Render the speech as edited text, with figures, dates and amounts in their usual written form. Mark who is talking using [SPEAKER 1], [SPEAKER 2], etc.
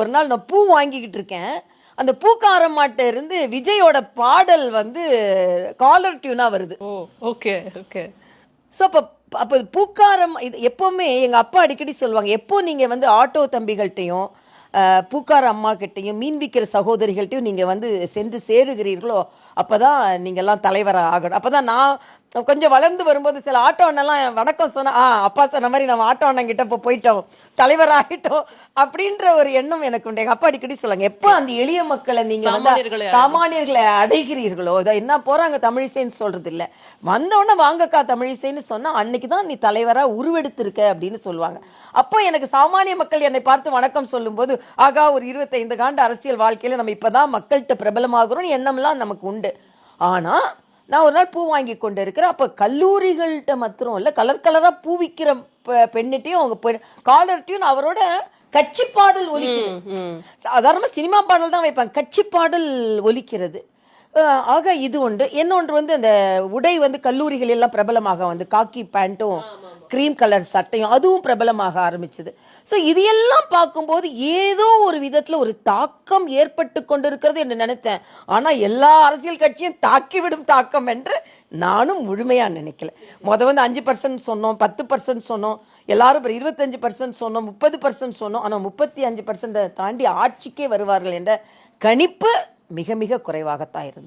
[SPEAKER 1] ஒரு நாள் நான் பூ வாங்கிக்கிட்டு இருக்கேன். அந்த பூக்காரம்மாட்ட இருந்து விஜயோட பாடல் வந்து காலர் டியூனா வருது.
[SPEAKER 2] ஓ! Okay, okay.
[SPEAKER 1] ஸோ அப்ப பூக்காரம் இது எப்பவுமே எங்க அப்பா அடிக்கடி சொல்லுவாங்க. எப்போ நீங்க வந்து ஆட்டோ தம்பிகள்ட்டயும், பூக்கார அம்மாகிட்டயும், மீன் விக்கிற சகோதரிகள்ட்டயும் நீங்க வந்து சென்று சேருகிறீர்களோ, அப்பதான் நீங்கலாம் தலைவரா ஆகணும். அப்பதான் நான் கொஞ்சம் வளர்ந்து வரும்போது சில ஆட்டோ அண்ணன்லாம் வணக்கம் சொன்னா, அப்பா சொன்ன மாரி நம்ம ஆட்டோ அண்ணன் கிட்ட இப்போ போயிட்டோம், தலைவர் ஆகிட்டோம் அப்படின்ற ஒரு எண்ணம் எனக்கு உண்டு. எங்க அப்பா அடிக்கடி சொல்லுவாங்க, எப்போ அந்த எளிய மக்களை நீங்க வந்து சாமானியர்களை அடைகிறீர்களோ, இதை என்ன போறாங்க தமிழிசைன்னு சொல்றது இல்ல, வந்தவொடனே வாங்கக்கா தமிழிசைன்னு சொன்னா அன்னைக்கு தான் நீ தலைவரா உருவெடுத்திருக்க அப்படின்னு சொல்லுவாங்க. அப்போ எனக்கு சாமானிய மக்கள் என்னை பார்த்து வணக்கம் சொல்லும்போது, ஆகா ஒரு 25 ஆண்டு அரசியல் வாழ்க்கையில நம்ம இப்பதான் மக்கள்கிட்ட பிரபலமாகிறோம் எண்ணம்லாம் நமக்கு உண்டு. ஆனா நான் ஒரு நாள் பூ வாங்கி கொண்டு இருக்கிறேன். அப்ப கல்லூரிகள்கிட்ட மாத்திரம் இல்ல, கலர் கலரா பூ விற்கிற பெண்ணிட்டையும் அவங்க காலர்ட்டையும் அவரோட கட்சி பாடல் ஒலிக்குது. சாதாரணமா சினிமா பாடல் தான் வைப்பாங்க, கட்சி பாடல் ஒலிக்கிறது. ஆக இது ஒன்று. இன்னொன்று வந்து அந்த உடை வந்து கல்லூரிகள் எல்லாம் பிரபலமாக வந்து காக்கி பேண்ட்டும் கிரீம் கலர் சட்டையும் அதுவும் பிரபலமாக ஆரம்பிச்சது. ஸோ இதையெல்லாம் பார்க்கும்போது ஏதோ ஒரு விதத்தில் ஒரு தாக்கம் ஏற்பட்டு கொண்டிருக்கிறது என்று நினைத்தேன். ஆனால் எல்லா அரசியல் கட்சியும் தாக்கிவிடும் தாக்கம் என்று நானும் முழுமையாக நினைக்கல. வந்து 5% சொன்னோம், 10% சொன்னோம், எல்லாரும் 25% சொன்னோம், 30% சொன்னோம். ஆனால் 35% தாண்டி ஆட்சிக்கே வருவார்கள் என்ற கணிப்பு மிக மிக குறைவாகத்தான் இருந்தது.